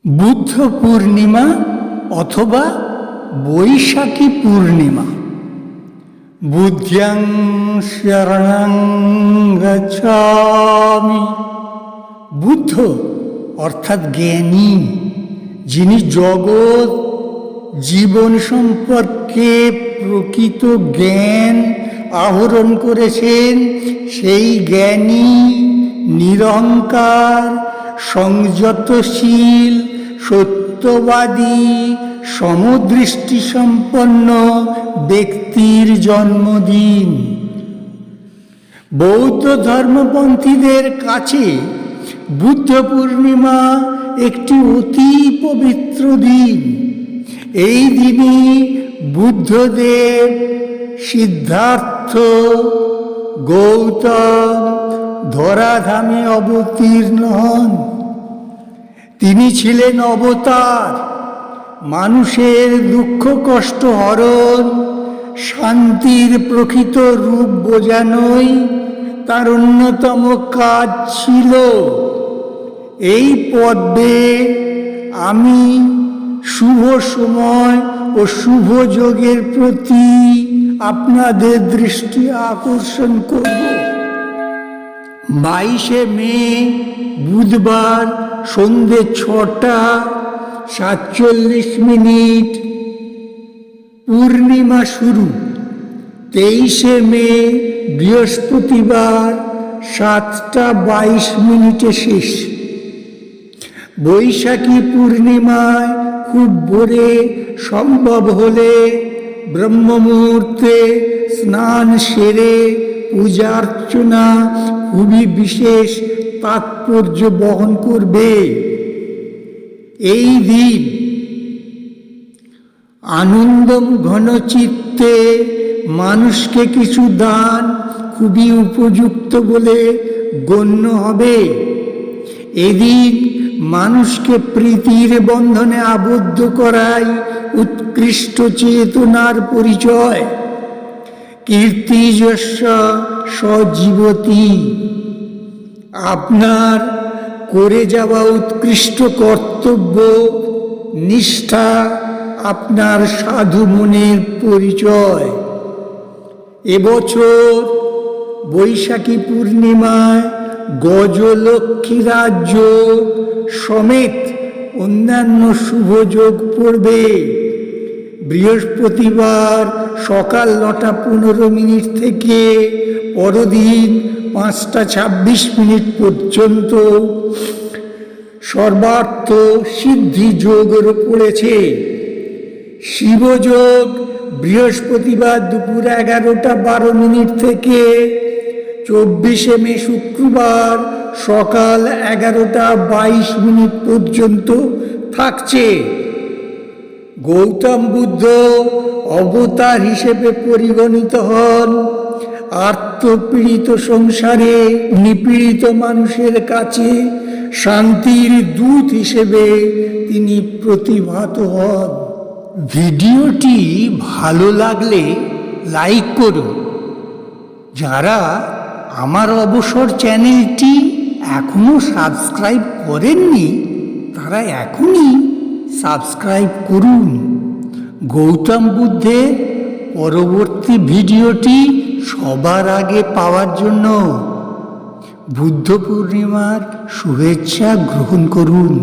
বুদ্ধ পূর্ণিমা অথবা বৈশাখী পূর্ণিমা। বুদ্ধ্যাং শরণং গচ্ছামি। বুদ্ধ অর্থাৎ জ্ঞানী, যিনি জগৎ জীবন সম্পর্কে প্রকৃত জ্ঞান আহরণ করেছেন, সেই জ্ঞানী নিরহংকার সংযতশীল সত্যবাদী সমদৃষ্টি সম্পন্ন ব্যক্তির জন্মদিন। বৌদ্ধ ধর্মপন্থীদের কাছে বুদ্ধ পূর্ণিমা একটি অতি পবিত্র দিন। এই দিনে বুদ্ধদেব, সিদ্ধার্থ, গৌতম ধরাধামে অবতীর্ণ হন। তিনি ছিলেন অবতার, মানুষের দুঃখ কষ্ট হরণ, শান্তির প্রকৃত রূপ বোঝানোই তার অন্যতম কাজ ছিল। এই পর্বে আমি শুভ সময় ও শুভ যোগের প্রতি আপনাদের দৃষ্টি আকর্ষণ করব। 22শে মে বুধবার সন্ধে 6টা 47 পূর্ণিমা শুরু। 23শে মে বৃহস্পতিবার 7টা 22 শেষ। বৈশাখী পূর্ণিমায় খুব ভোরে সম্ভব হলে ব্রহ্ম মুহূর্তে স্নান সেরে পূজা অর্চনা খুবই বিশেষ তাৎপর্য বহন করবে। এই দিন আনন্দ ঘন চিত্তে মানুষকে কিছু দান খুবই উপযুক্ত বলে গণ্য হবে। এদিন মানুষকে প্রীতির বন্ধনে আবদ্ধ করাই উৎকৃষ্ট চেতনার পরিচয়। কীর্তিযস্য সজীবতি। আপনার করে যাওয়া উৎকৃষ্ট কর্তব্য নিষ্ঠা আপনার সাধু মনের পরিচয়। এবছর বৈশাখী পূর্ণিমায় গজলক্ষ্মী রাজ্য সমেত অন্যান্য শুভযোগ পড়বে। বৃহস্পতিবার সকাল 9টা 15 থেকে পরদিন 5টা 26 পর্যন্ত সর্বার্থ সিদ্ধি যোগের পড়েছে। শিবযোগ বৃহস্পতিবার দুপুর 11টা 12 থেকে 24শে মে শুক্রবার সকাল 11টা 22 পর্যন্ত থাকছে। গৌতম বুদ্ধ অবতার হিসেবে পরিগণিত হন। আর্তপীড়িত সংসারে নিপীড়িত মানুষের কাছে শান্তির দূত হিসেবে তিনি প্রতিভাত হন। ভিডিওটি ভালো লাগলে লাইক করুন। যারা আমার অবসর চ্যানেলটি এখনো সাবস্ক্রাইব করেননি, তারা এখনই সাবস্ক্রাইব করুন। গৌতম বুদ্ধের পরবর্তী ভিডিওটি সবার আগে পাওয়ার জন্য বুদ্ধ পূর্ণিমার শুভেচ্ছা গ্রহণ করুন।